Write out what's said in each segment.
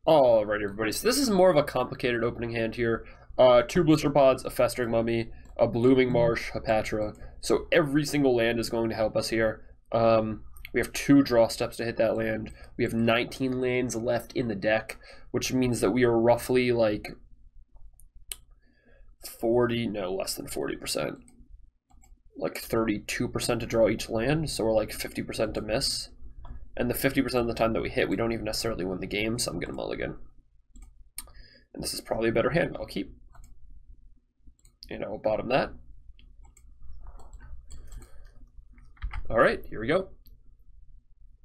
Alright, everybody, so this is more of a complicated opening hand here. 2 Blister Pods, a Festering Mummy, a Blooming Marsh, Hapatra. So every single land is going to help us here. We have 2 draw steps to hit that land. We have 19 lands left in the deck, which means that we are roughly like 40, no, less than 40%. Like 32% to draw each land, so we're like 50% to miss. And the 50% of the time that we hit, we don't even necessarily win the game, so I'm going to mulligan. And this is probably a better hand. I'll keep. And I will bottom that. Alright, here we go.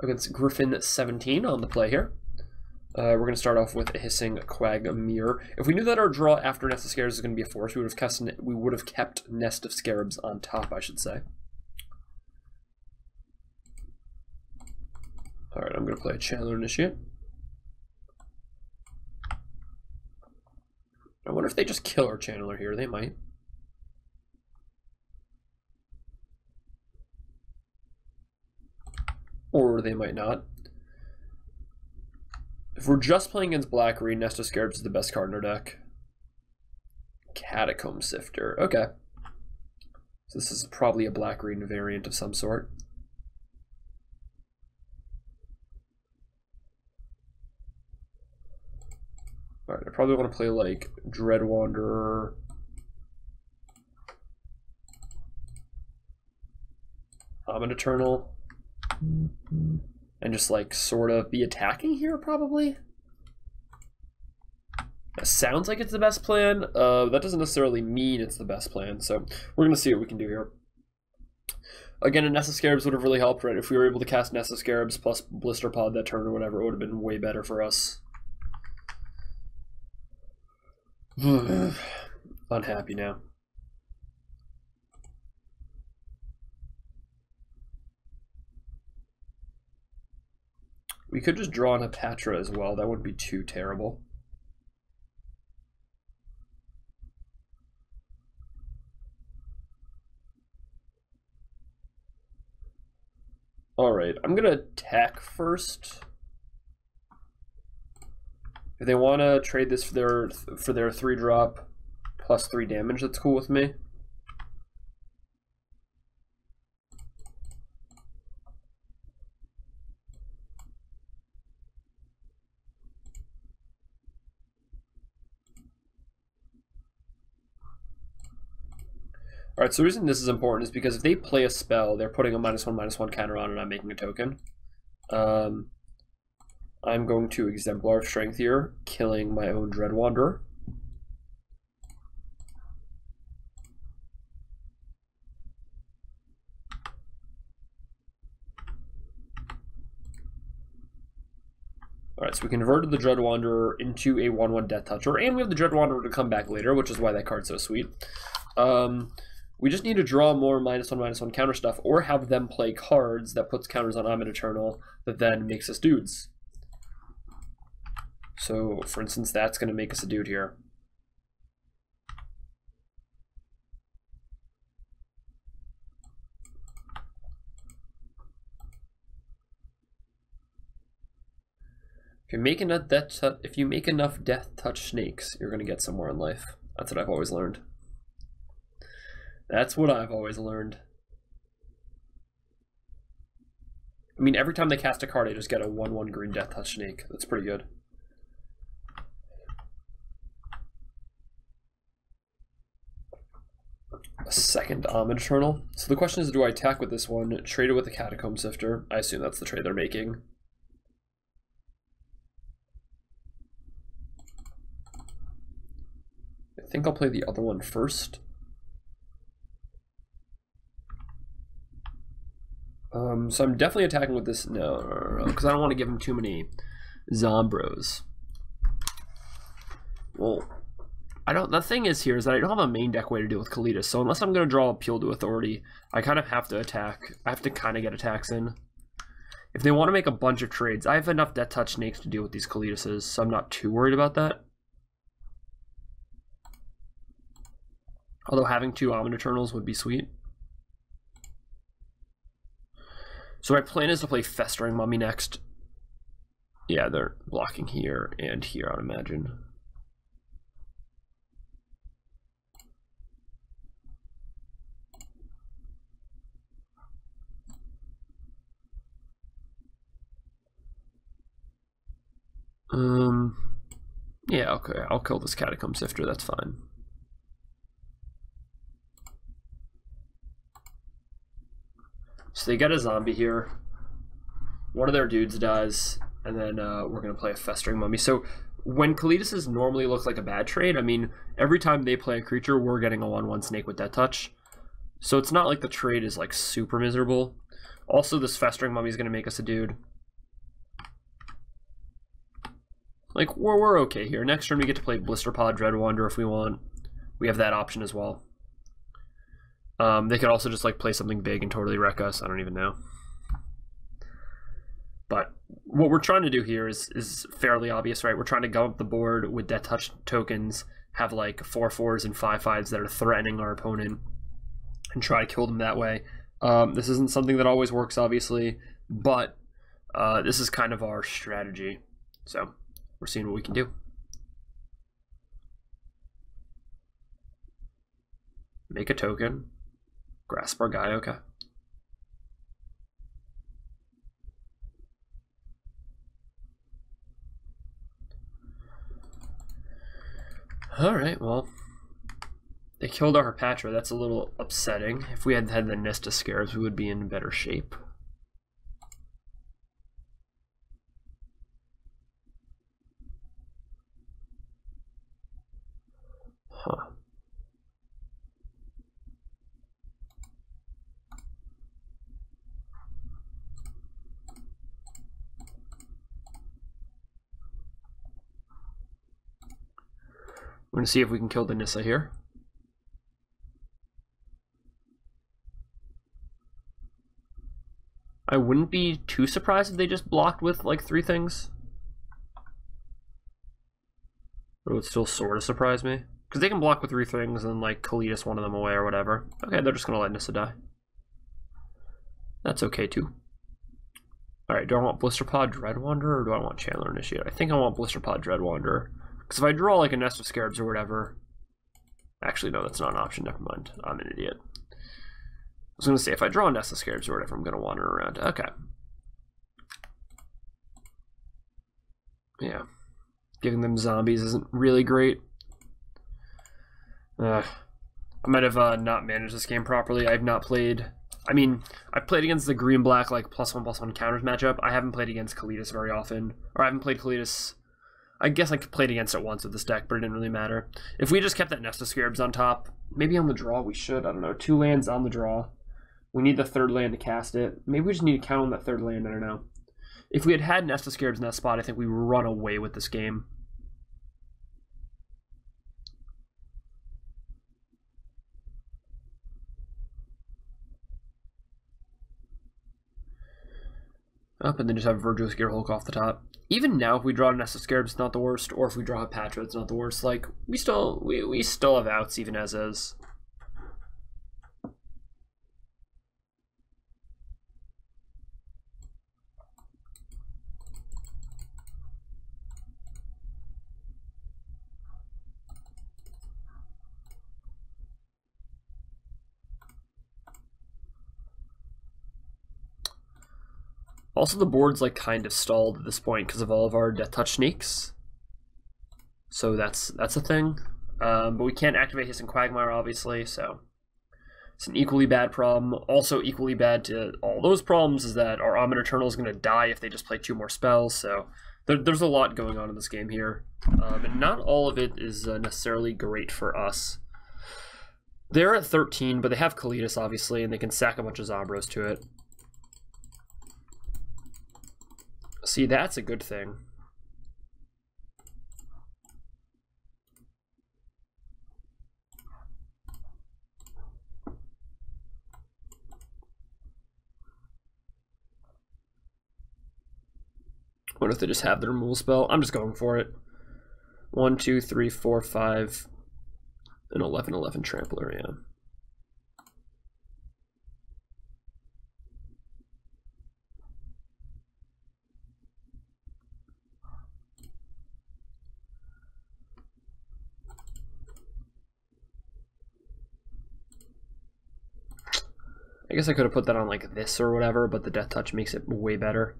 Against Griffin 17 on the play here. We're going to start off with a Hissing Quagmire. If we knew that our draw after Nest of Scarabs was going to be a force, we would have kept Nest of Scarabs on top, I should say. Alright, I'm going to play a Chandler Initiate. I wonder if they just kill our Chandler here. They might. Or they might not. If we're just playing against black-green, Nest of Scarabs is the best card in our deck. Catacomb Sifter. Okay. So this is probably a black-green variant of some sort. Alright, I probably want to play like Dread Wanderer. An Eternal. And just like sort of be attacking here, probably. That sounds like it's the best plan. That doesn't necessarily mean it's the best plan, so we're going to see what we can do here. Again, a Nest of Scarabs would have really helped, right? If we were able to cast Nest of Scarabs plus Blister Pod that turn or whatever, it would have been way better for us. Unhappy now. We could just draw on Hapatra as well. That wouldn't be too terrible. Alright, I'm gonna attack first. If they want to trade this for their 3-drop plus 3 damage, that's cool with me. Alright, so the reason this is important is because if they play a spell, they're putting a -1/-1 counter on and I'm making a token. I'm going to Exemplar of Strength here, killing my own Dread Wanderer. Alright, so we converted the Dread Wanderer into a 1/1 Death Toucher, and we have the Dread Wanderer to come back later, which is why that card's so sweet. We just need to draw more -1/-1 counter stuff, or have them play cards that puts counters on Amit Eternal that then makes us dudes. So, for instance, that's going to make us a dude here. If you make enough Death Touch snakes, you're going to get somewhere in life. That's what I've always learned. That's what I've always learned. I mean, every time they cast a card, I just get a 1/1 green Death Touch snake. That's pretty good. A second Amit Eternal. So the question is, do I attack with this one, trade it with the Catacomb Sifter? I assume that's the trade they're making. I think I'll play the other one first. So I'm definitely attacking with this. No, because I don't want to give him too many Zombros. Well, the thing is here is that I don't have a main deck way to deal with Kalitas, so unless I'm going to draw Appeal to Authority, I kind of have to attack. I have to kind of get attacks in. If they want to make a bunch of trades, I have enough Death Touch snakes to deal with these Kalitases, so I'm not too worried about that. Although having 2 Amit Eternals would be sweet. So my plan is to play Festering Mummy next. Yeah, they're blocking here and here, I'd imagine. Yeah, okay, I'll kill this Catacomb Sifter, that's fine. So they get a zombie here. One of their dudes dies, and then we're going to play a Festering Mummy. So when Kalidas normally look like a bad trade, I mean, every time they play a creature, we're getting a 1/1 snake with Death Touch. So it's not like the trade is like super miserable. Also, this Festering Mummy is going to make us a dude. Like, we're okay here. Next turn we get to play Blisterpod Dreadwander if we want. We have that option as well. They could also just like play something big and totally wreck us. I don't even know. But what we're trying to do here is fairly obvious, right? We're trying to go up the board with Death Touch tokens, have like 4/4s and 5/5s that are threatening our opponent, and try to kill them that way. This isn't something that always works, obviously, but this is kind of our strategy. So we're seeing what we can do. Make a token. Grasp our guy, okay. Alright, well, they killed our Hapatra. That's a little upsetting. If we had had the Nest of Scarabs, we would be in better shape. Huh. We're going to see if we can kill the Nissa here. I wouldn't be too surprised if they just blocked with like 3 things. But it would still sort of surprise me. Because they can block with 3 things and like Kalidas one of them away or whatever. Okay, they're just going to let Nissa die. That's okay too. Alright, do I want Blisterpod Dreadwander or do I want Chandler Initiate? I think I want Blisterpod Dreadwander. Because if I draw like a Nest of Scarabs or whatever... Actually, no, that's not an option. Never mind. I'm an idiot. I was going to say, if I draw a Nest of Scarabs or whatever, I'm going to wander around. Okay. Yeah. Giving them zombies isn't really great. I might have not managed this game properly. I've not played... I mean, I've played against the green-black, like, +1/+1 counters matchup. I haven't played against Kalidas very often. Or I haven't played Kalidas... I guess I played against it once with this deck, but it didn't really matter. If we just kept that Nest of Scarabs on top, maybe on the draw we should. I don't know. 2 lands on the draw. We need the 3rd land to cast it. Maybe we just need to count on that 3rd land. I don't know. If we had had Nest of Scarabs in that spot, I think we would run away with this game. Up and then just have Virtuous Gear Hulk off the top. Even now, if we draw a Nest of Scarabs, it's not the worst. Or if we draw a Hapatra, it's not the worst. Like, we still have outs even as is. Also, the board's like kind of stalled at this point because of all of our Death Touch snakes. So that's a thing. But we can't activate Hissing Quagmire, obviously, so it's an equally bad problem. Also, equally bad to all those problems is that our Omid Eternal is going to die if they just play 2 more spells. So there's a lot going on in this game here, and not all of it is necessarily great for us. They're at 13, but they have Kalidas, obviously, and they can sack a bunch of Zombros to it. See, that's a good thing. What if they just have the removal spell? I'm just going for it. 1, 2, 3, 4, 5, and 11, 11 Trampler, yeah. I guess I could have put that on like this or whatever, but the Death Touch makes it way better.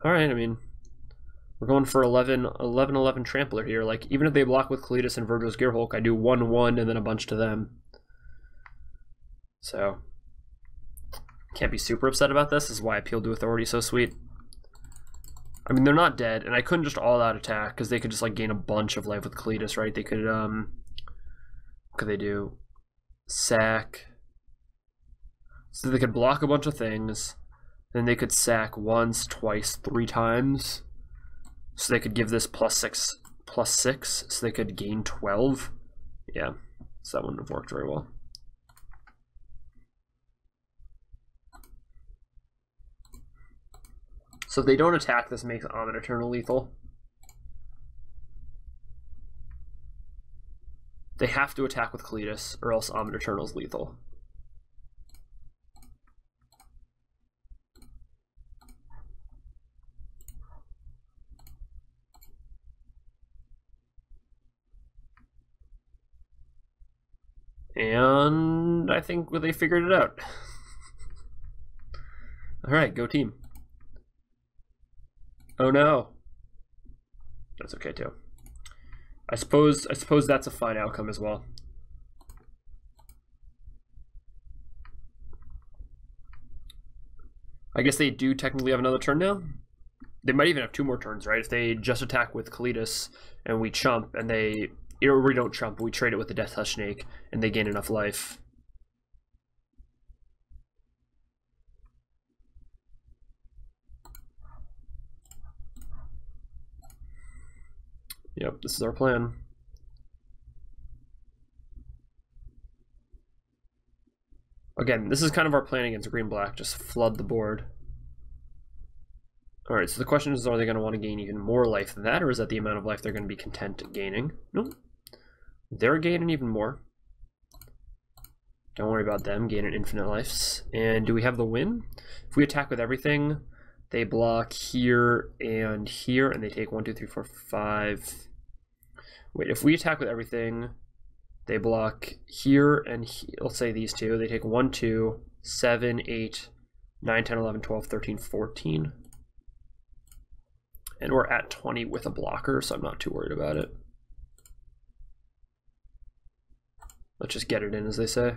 Alright, I mean, we're going for 11 Trampler here. Like, even if they block with Kalitas and Virgil's Gearhulk, I do 1-1 and then a bunch to them. So, can't be super upset about this. This is why Appeal to Authority is so sweet. I mean, they're not dead, and I couldn't just all-out attack, because they could just, like, gain a bunch of life with Kalitas, right? They could, what could they do? Sack. So they could block a bunch of things. Then they could sack once, twice, 3 times. So they could give this +6, so they could gain 12. Yeah, so that wouldn't have worked very well. So if they don't attack, this makes Omid Eternal lethal. They have to attack with Kalitas, or else Omid Eternal's lethal. And I think they figured it out. Alright, go team. Oh no. That's okay too. I suppose that's a fine outcome as well. I guess they do technically have another turn now. They might even have 2 more turns, right? If they just attack with Kalitas and we chump and they, or we don't chump, we trade it with the Death Touch Snake and they gain enough life. Yep, this is our plan. Again, this is kind of our plan against green-black, just flood the board. Alright, so the question is, are they going to want to gain even more life than that, or is that the amount of life they're going to be content gaining? Nope. They're gaining even more. Don't worry about them gaining infinite lives. And do we have the win? If we attack with everything, they block here, and they take 1, 2, 3, 4, 5. Wait, if we attack with everything, they block here and let's say these two. They take 1, 2, 7, 8, 9, 10, 11, 12, 13, 14. And we're at 20 with a blocker, so I'm not too worried about it. Let's just get it in, as they say.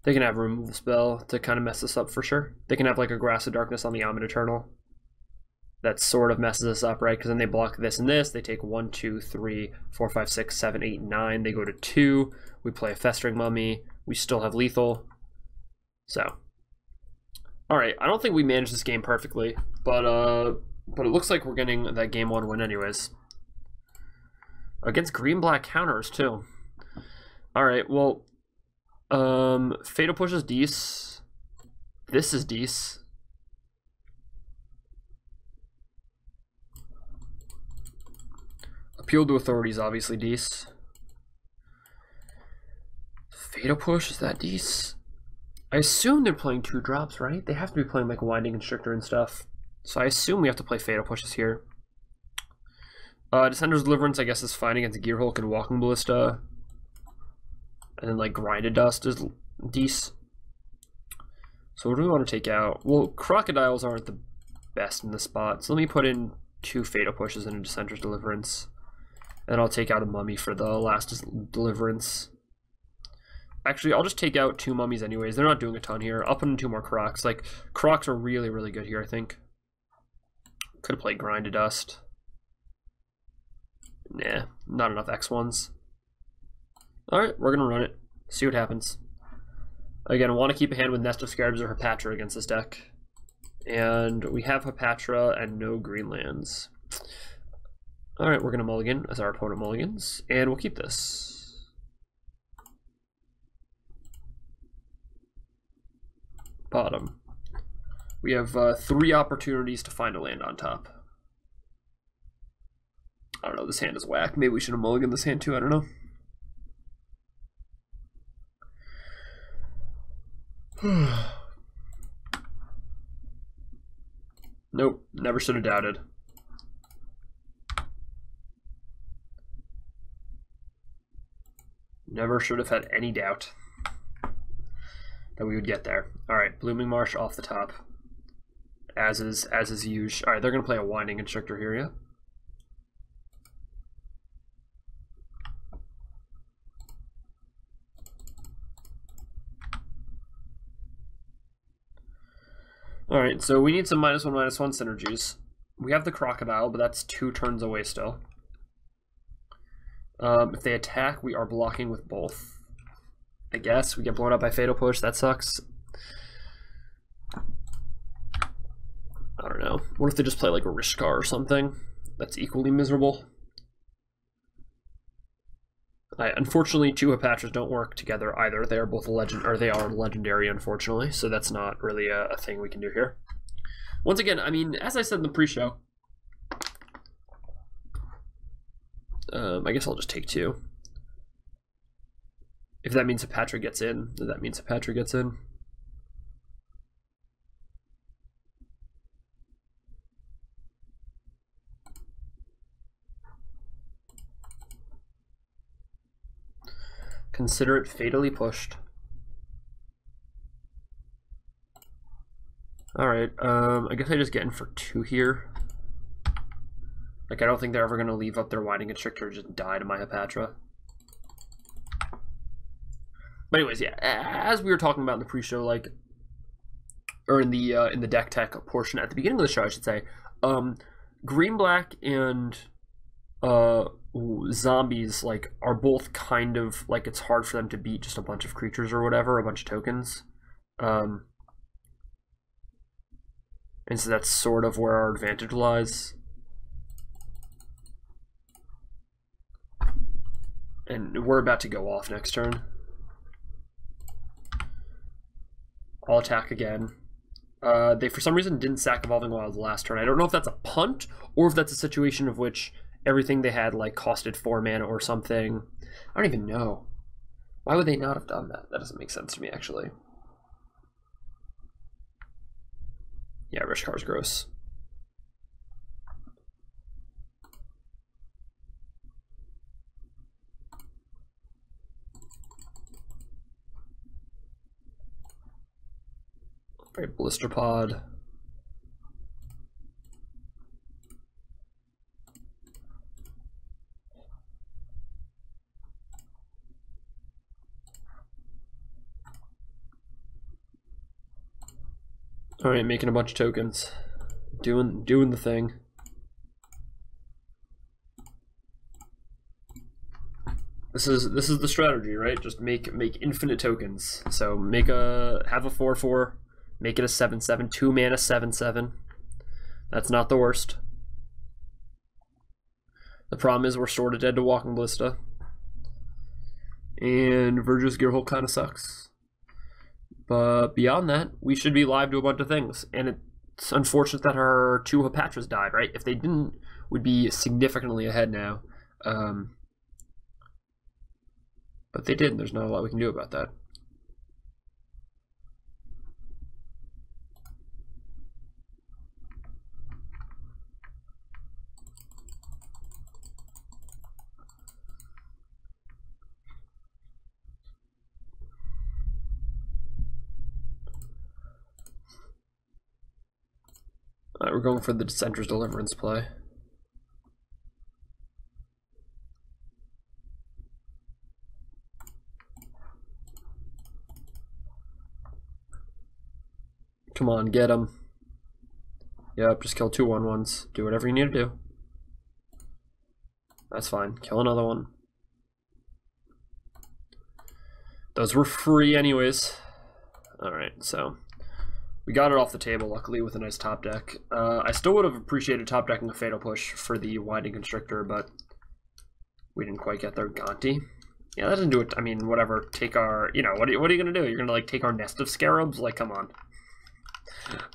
They can have a removal spell to kind of mess this up for sure. They can have like a Grass of Darkness on the Omid Eternal. That sort of messes us up, right? Because then they block this and this. They take 1, 2, 3, 4, 5, 6, 7, 8, 9. They go to 2. We play a Festering Mummy. We still have lethal. So, all right. I don't think we managed this game perfectly, but it looks like we're getting that game 1 win anyways. Against green-black counters too. All right. Well, Fatal Push is Dees. This is Dees. Appeal to Authority is obviously Dees. Fatal Push, is that Dees? I assume they're playing 2 drops, right? They have to be playing like Winding Constrictor and stuff. So I assume we have to play Fatal Pushes here. Descender's Deliverance, I guess, is fine against Gearhulk and Walking Ballista. And then like Grinded Dust is Dees. So what do we want to take out? Well, Crocodiles aren't the best in this spot. So let me put in 2 Fatal Pushes and a Descender's Deliverance. And I'll take out a Mummy for the last Deliverance. Actually, I'll just take out 2 Mummies anyways. They're not doing a ton here. I'll put in 2 more Crocs. Like, Crocs are really, really good here, I think. Could have played Grinded Dust. Nah, not enough X1s. Alright, we're going to run it. See what happens. Again, I want to keep a hand with Nest of Scarabs or Hapatra against this deck. And we have Hapatra and no green lands. Alright, we're going to mulligan as our opponent mulligans, and we'll keep this. Bottom. We have 3 opportunities to find a land on top. I don't know, this hand is whack. Maybe we should have mulliganed this hand too, I don't know. Nope, never should have doubted. Never should have had any doubt that we would get there. All right, Blooming Marsh off the top, as is usual. All right, they're gonna play a Winding Constrictor here, yeah. All right, so we need some -1/-1 synergies. We have the Crocodile, but that's 2 turns away still. If they attack, we are blocking with both. I guess we get blown up by Fatal Push. That sucks. I don't know. What if they just play like a Rishkar or something? That's equally miserable. Unfortunately, 2 Hapatras don't work together either. They are both they are legendary, unfortunately. So that's not really a thing we can do here. Once again, I mean, as I said in the pre-show, I guess I'll just take 2. If that means Hapatra gets in, then that means Hapatra gets in. Consider it fatally pushed. Alright, I guess I just get in for 2 here. Like, I don't think they're ever going to leave up their Winding Constrictor and just die to my Hapatra. But anyways, yeah, as we were talking about in the pre-show, like, or in the deck tech portion at the beginning of the show, I should say, green, black, and zombies, like, are both kind of, like, it's hard for them to beat just a bunch of creatures or whatever, a bunch of tokens. And so that's sort of where our advantage lies. And we're about to go off next turn. I'll attack again. They, for some reason, didn't sack Evolving Wilds last turn. I don't know if that's a punt, or if that's a situation of which everything they had, like, costed 4 mana or something. I don't even know. Why would they not have done that? That doesn't make sense to me, actually. Yeah, Rishkar's gross. Alright, Blister Pod. Alright, making a bunch of tokens. Doing the thing. This is the strategy, right? Just make infinite tokens. So have a 4/4, make it a 7/7, 2 mana 7/7. That's not the worst. The problem is we're sort of dead to Walking Ballista. And Virgil's Gearhole kind of sucks. But beyond that, we should be live to a bunch of things. And it's unfortunate that our 2 Hapatras died, right? If they didn't, we'd be significantly ahead now. But they did, there's not a lot we can do about that. Alright, we're going for the Dissenter's Deliverance play. Come on, get him. Yep, just kill 2 1/1s. Do whatever you need to do. That's fine. Kill another one. Those were free anyways. Alright, so we got it off the table, luckily, with a nice top deck. I still would have appreciated top decking a Fatal Push for the Winding Constrictor, but we didn't quite get there. Gonti. Yeah, that doesn't do it. I mean, whatever. Take our, you know, what are you going to do? You're going to, like, take our Nest of Scarabs? Like, come on.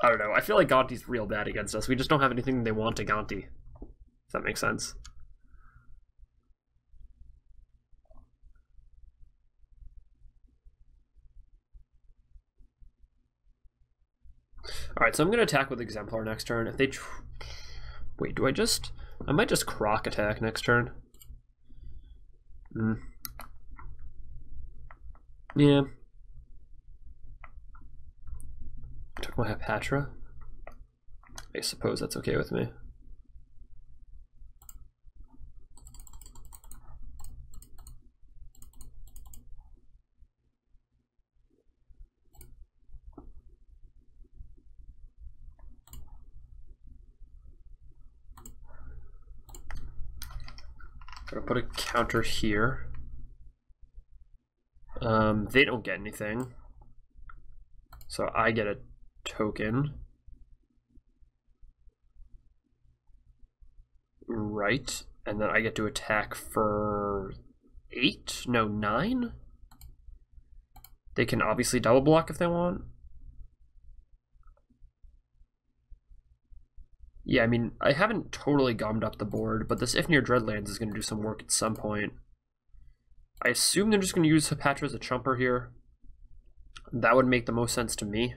I don't know. I feel like Gonti's real bad against us. We just don't have anything they want to Gonti. If that makes sense. Alright, so I'm going to attack with Exemplar next turn. If they... Wait, do I just... I might just Croc attack next turn. Yeah. I took my Hapatra. I suppose that's okay with me. Gonna put a counter here. They don't get anything. So I get a token. Right. And then I get to attack for 8? No, 9? They can obviously double block if they want. Yeah, I mean, I haven't totally gummed up the board, but this If Near Dreadlands is going to do some work at some point. I assume they're just going to use Hapatra as a chumper here. That would make the most sense to me.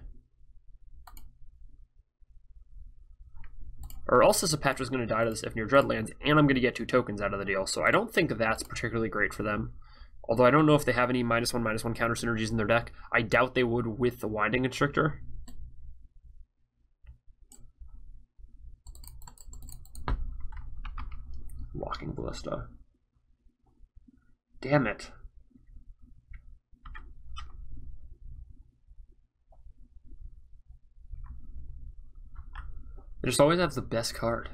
Or else this Hapatra is going to die to this If Near Dreadlands, and I'm going to get 2 tokens out of the deal, so I don't think that's particularly great for them. Although I don't know if they have any -1/-1 counter synergies in their deck. I doubt they would with the Winding Constrictor. Walking Ballista. Damn it. They just always have the best card.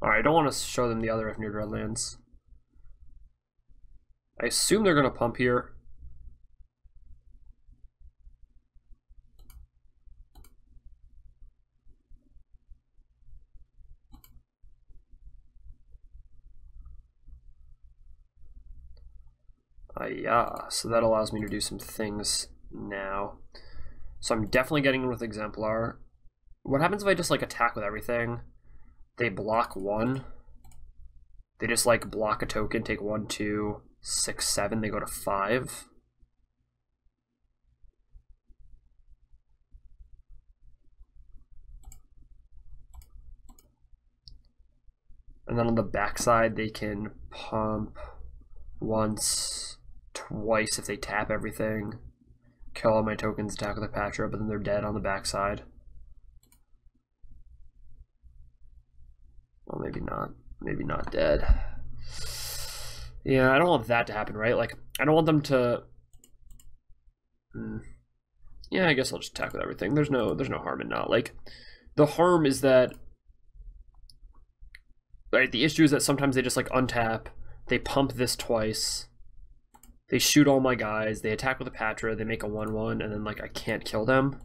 Alright, I don't want to show them the other If Near Dreadlands. I assume they're going to pump here. Yeah, so that allows me to do some things now. So I'm definitely getting in with Exemplar. What happens if I just like attack with everything? They block 1. They just like block a token, take 1, 2, 6, 7, they go to 5. And then on the backside, they can pump once, twice if they tap everything. Kill all my tokens, attack with Hapatra, but then they're dead on the backside. Well, maybe not. Maybe not dead. Yeah, I don't want that to happen, right? Like, I don't want them to... Yeah, I guess I'll just attack with everything. There's no harm in not. Like, the harm is that... Right, the issue is that sometimes they just, like, untap. They pump this twice. They shoot all my guys. They attack with Hapatra. They make a 1/1, and then, like, I can't kill them.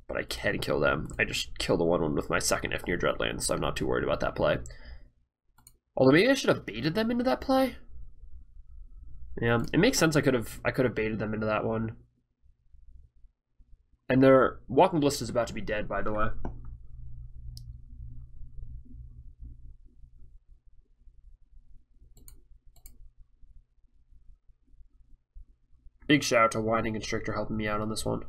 But I can kill them. I just kill the 1/1 with my second If Near Dreadlands, so I'm not too worried about that play. Although maybe I should have baited them into that play. Yeah, it makes sense. I could have baited them into that one. And their Walking Ballista is about to be dead, by the way. Big shout out to Winding Constrictor helping me out on this one.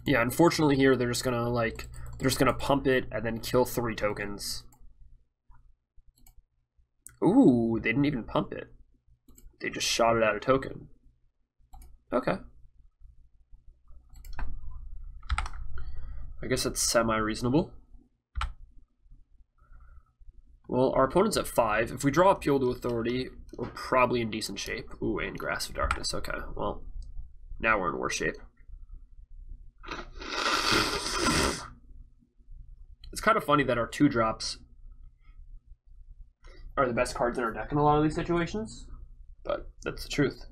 Yeah, unfortunately here they're just gonna pump it and then kill 3 tokens. Ooh, they didn't even pump it. They just shot it out a token. Okay. I guess it's semi-reasonable. Well, our opponent's at 5. If we draw Appeal to Authority, we're probably in decent shape. Ooh, and Grasp of Darkness. Okay, well, now we're in worse shape. It's kind of funny that our 2-drops are the best cards in our deck in a lot of these situations, but that's the truth.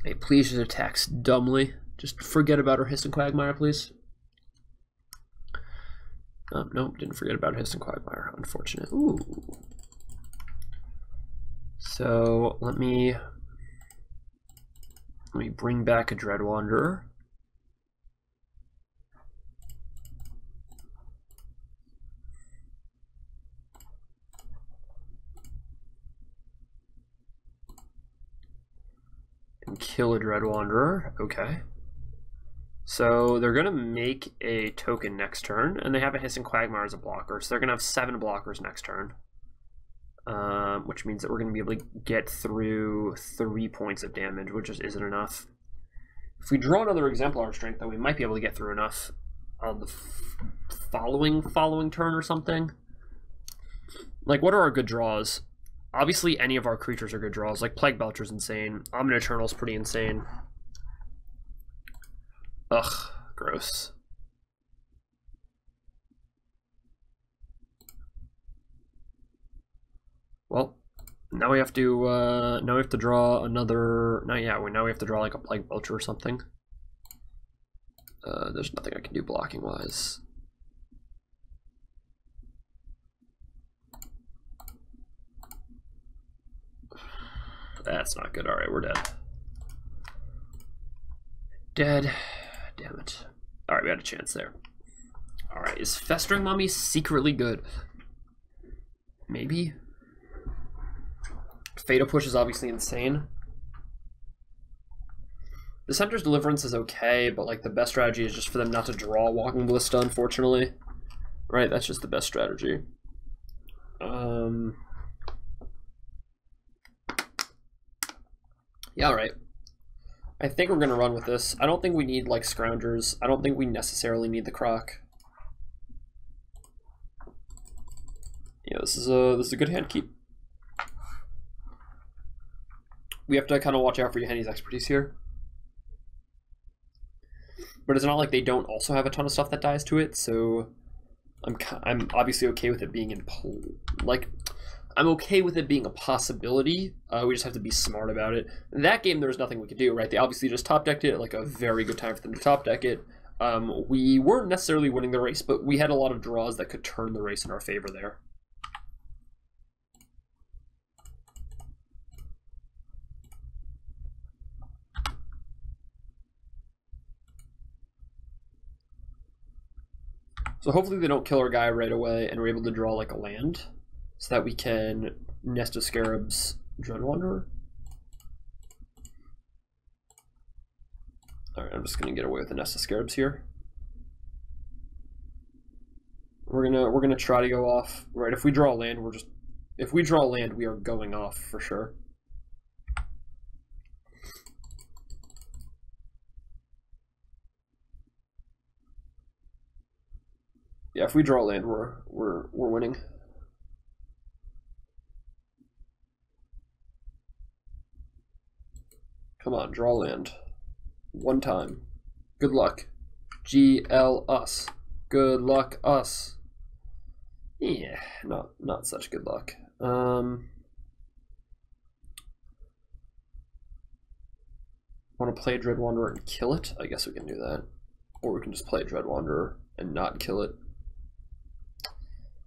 Hey, please just attacks dumbly. Just forget about our Hiss and Quagmire, please. Nope, didn't forget about Hiss and Quagmire. Unfortunate. Ooh. So let me bring back a Dread Wanderer. And kill a Dread Wanderer. Okay. So they're going to make a token next turn, and they have a Hiss and Quagmire as a blocker, so they're going to have 7 blockers next turn. Which means that we're going to be able to get through 3 points of damage, which just isn't enough. If we draw another Exemplar Strength, though, we might be able to get through enough on the following turn or something. Like, what are our good draws? Obviously, any of our creatures are good draws. Like, Plague Belcher's insane. Omni Eternal's pretty insane. Ugh, gross. Well, now we have to draw another. Now we have to draw like a Plague Belcher or something. There's nothing I can do blocking wise. That's not good. All right, we're dead. Dead. Damn it. All right, we had a chance there. All right, is Festering Mummy secretly good? Maybe. Fatal Push is obviously insane. The Center's Deliverance is okay, but like the best strategy is just for them not to draw Walking Ballista, unfortunately. Right, that's just the best strategy. Yeah, all right. I think we're gonna run with this. I don't think we need like Scroungers. I don't think we necessarily need the Croc. Yeah, this is a good hand keep. We have to kind of watch out for Yahenni's Expertise here. But it's not like they don't also have a ton of stuff that dies to it, so I'm obviously okay with it being in I'm okay with it being a possibility. We just have to be smart about it. In that game, there's nothing we could do, right? They obviously just top decked it, like a very good time for them to top deck it. We weren't necessarily winning the race, but we had a lot of draws that could turn the race in our favor there. So hopefully they don't kill our guy right away and we're able to draw like a land so that we can Nest of Scarabs Dread Wanderer. Alright, I'm just gonna get away with the Nest of Scarabs here. We're gonna try to go off. Right, if we draw a land, we are going off for sure. Yeah, if we draw land, we're winning. Come on, draw land. One time. Good luck. GL us. Good luck us. Yeah, not such good luck. Want to play Dread Wanderer and kill it? I guess we can do that. Or we can just play Dread Wanderer and not kill it.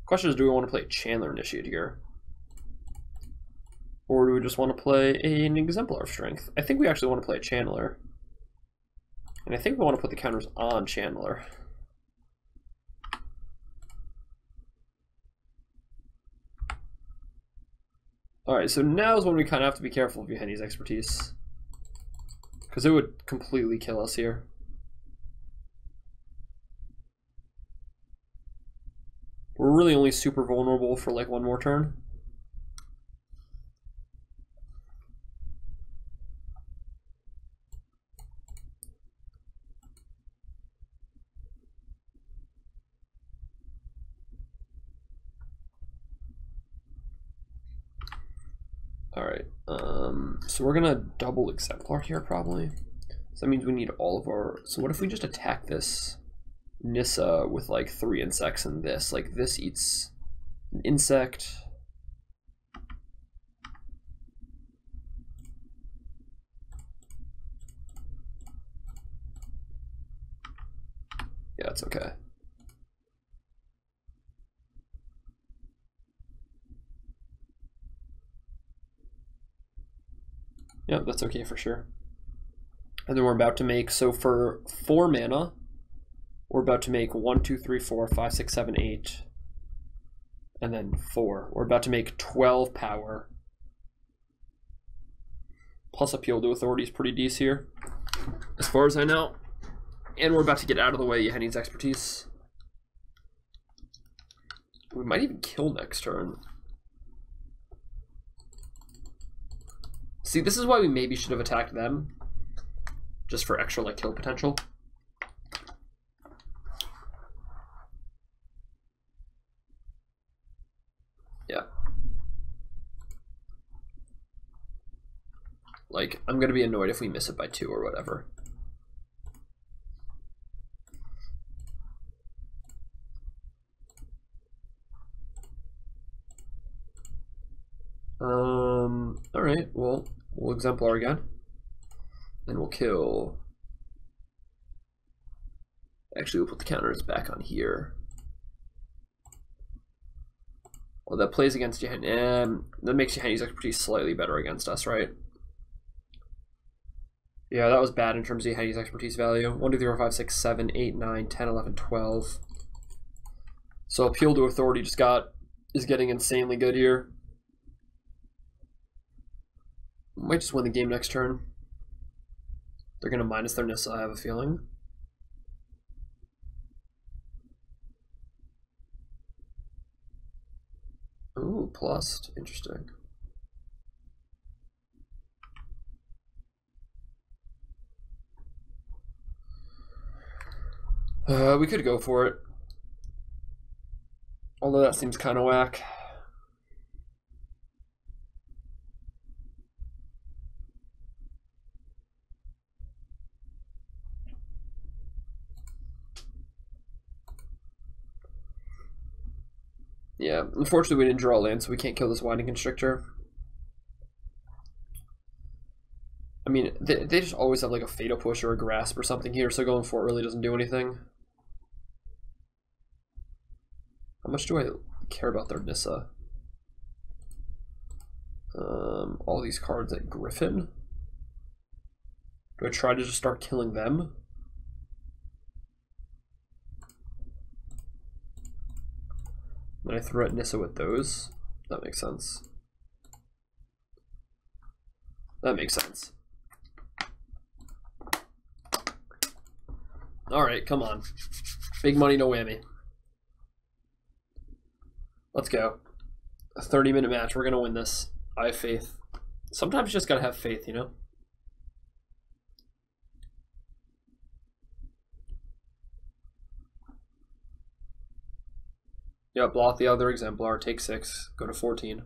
Question is, do we want to play Chandler Initiate here? Or do we just want to play an Exemplar of Strength? I think we actually want to play a Chandler. And I think we want to put the counters on Chandler. Alright, so now is when we kind of have to be careful of Yahenni's Expertise. Because it would completely kill us here. We're really only super vulnerable for like one more turn. All right. So we're gonna double exemplar here probably. So that means we need all of our. So what if we just attack this Nissa with like 3 insects and this? Like this eats an insect. Yeah, it's okay. Yeah, that's okay for sure. And then we're about to make, so for 4 mana, we're about to make 1, 2, 3, 4, 5, 6, 7, 8, and then 4. We're about to make 12 power. Plus appeal to authority is pretty decent here, as far as I know. And we're about to get out of the way. Yeah, needs expertise. We might even kill next turn. See, this is why we maybe should have attacked them. Just for extra, like, kill potential. Yeah. Like, I'm gonna be annoyed if we miss it by 2 or whatever. Alright, well, we'll exemplar again. And we'll kill. Actually, we'll put the counters back on here. Well, that plays against Johanny. That makes Johanny's expertise slightly better against us, right? Yeah, that was bad in terms of Johanny's expertise value. 1, 2, 3, 4, 5, 6, 7, 8, 9, 10, 11, 12. So appeal to authority is getting insanely good here. Might just win the game next turn. They're going to minus their Nissa, I have a feeling. Ooh, plus. Interesting. We could go for it. Although that seems kind of whack. Yeah, unfortunately we didn't draw land, so we can't kill this Winding Constrictor. I mean, they just always have like a Fatal Push or a Grasp or something here, so going for it really doesn't do anything. How much do I care about their Nissa? All these cards at Griffin. Do I try to just start killing them? Then I throw at Nissa with those. That makes sense. That makes sense. Alright, come on. Big money, no whammy. Let's go. A 30-minute match. We're going to win this. I have faith. Sometimes you just got to have faith, you know? Yeah, block the other exemplar, take 6, go to 14.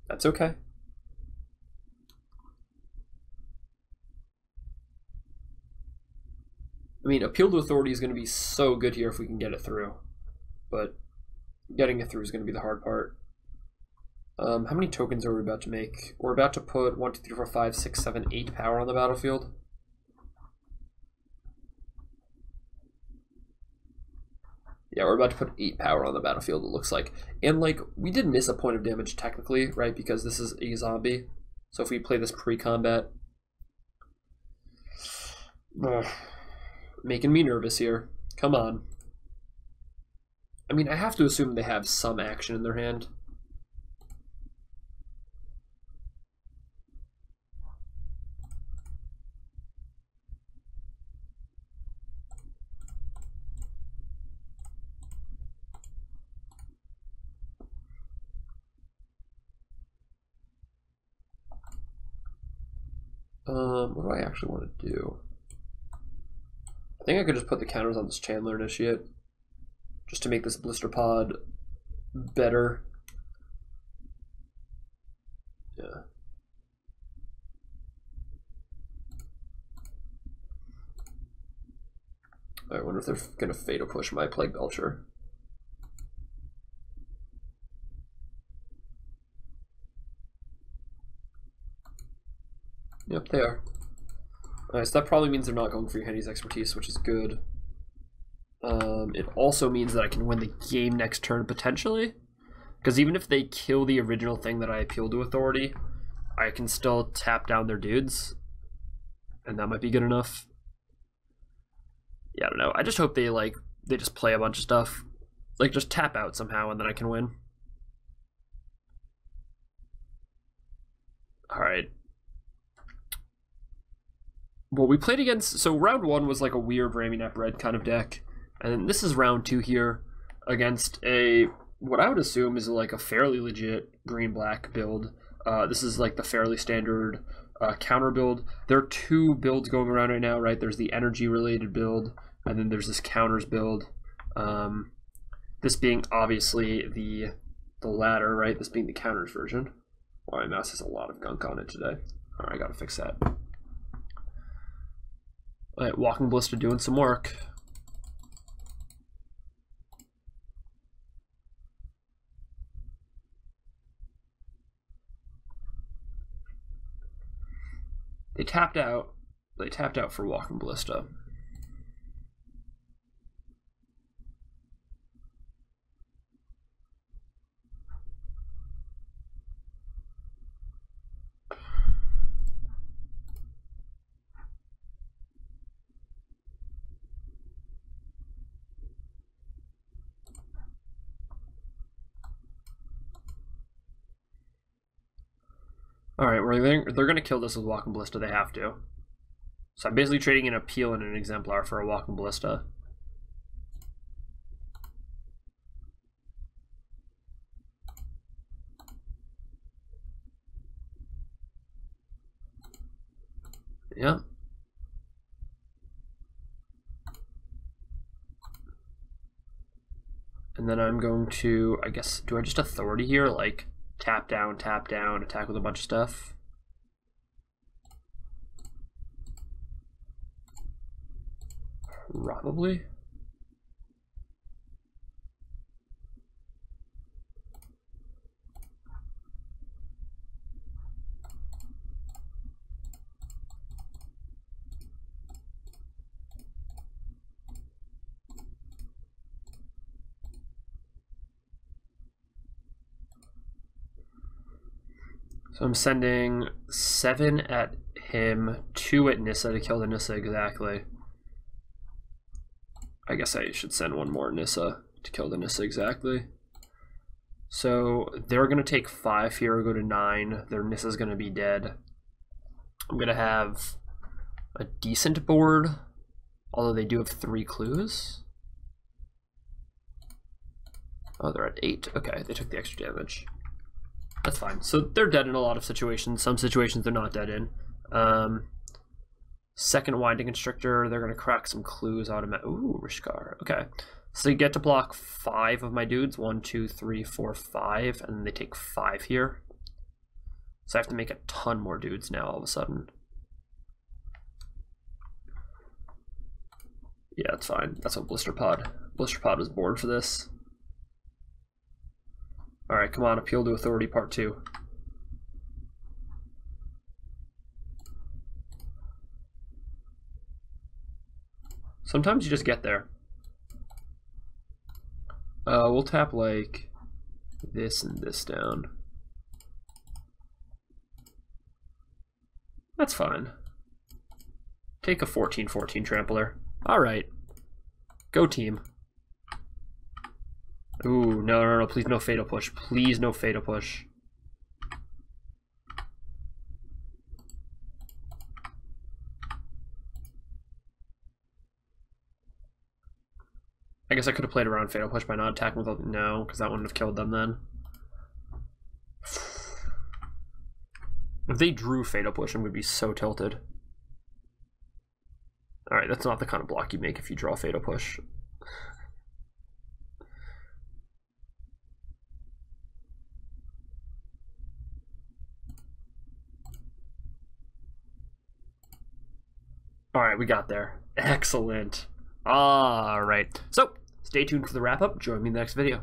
That's okay. I mean, appeal to authority is going to be so good here if we can get it through. But getting it through is going to be the hard part. How many tokens are we about to make? We're about to put 1, 2, 3, 4, 5, 6, 7, 8 power on the battlefield. Yeah, we're about to put 8 power on the battlefield, it looks like. And, like, we did miss a point of damage technically, right? Because this is a zombie. So if we play this pre-combat... Making me nervous here. Come on. I mean, I have to assume they have some action in their hand. What do I actually want to do? I think I could just put the counters on this Chandler Initiate. just to make this blister pod better. Yeah. I wonder if they're gonna fatal push my Plague Belcher. Yep, they are. Alright, so that probably means they're not going for your Henny's Expertise, which is good. It also means that I can win the game next turn, potentially. Because even if they kill the original thing that I appealed to Authority, I can still tap down their dudes. And that might be good enough. Yeah, I don't know. I just hope they just play a bunch of stuff. Like, just tap out somehow, and then I can win. Alright. Well, we played against... So round 1 was like a weird Raminap Red kind of deck. And then this is round 2 here against a... What I would assume is like a fairly legit green-black build. This is like the fairly standard counter build. There are 2 builds going around right now, right? There's the energy-related build, and then there's this counters build. This being obviously the latter, right? This being the counters version. Wow, my mouse has a lot of gunk on it today. Alright, I gotta fix that. Alright, Walking Ballista doing some work. They tapped out. They tapped out for Walking Ballista. Alright, they're going to kill this with Walking Ballista. They have to. So I'm basically trading an Appeal and an Exemplar for a Walking Ballista. Yeah. And then I'm going to, I guess, do I just Authority here? Like, tap down, attack with a bunch of stuff. Probably. So I'm sending 7 at him, 2 at Nissa to kill the Nissa exactly. I guess I should send 1 more Nissa to kill the Nissa exactly. So they're going to take 5 here or go to 9. Their Nissa's going to be dead. I'm going to have a decent board, although they do have 3 clues. Oh, they're at 8. Okay, they took the extra damage. That's fine. So they're dead in a lot of situations. Some situations they're not dead in. Second Winding Constrictor, they're going to crack some clues automatic. Ooh, Rishkar. Okay. So you get to block 5 of my dudes. 1, 2, 3, 4, 5. And then they take 5 here. So I have to make a ton more dudes now all of a sudden. Yeah, that's fine. That's what Blister Pod. Blister Pod was born for this. Alright, come on, Appeal to Authority Part 2. Sometimes you just get there. We'll tap like this and this down. That's fine. Take a 14/14 trampler. Alright. Go team. Ooh, no, please no Fatal Push. Please no Fatal Push. I guess I could have played around Fatal Push by not attacking with... No, because that wouldn't have killed them then. If they drew Fatal Push, I would be so tilted. Alright, that's not the kind of block you make if you draw Fatal Push. All right, we got there. Excellent. All right. So stay tuned for the wrap up. Join me in the next video.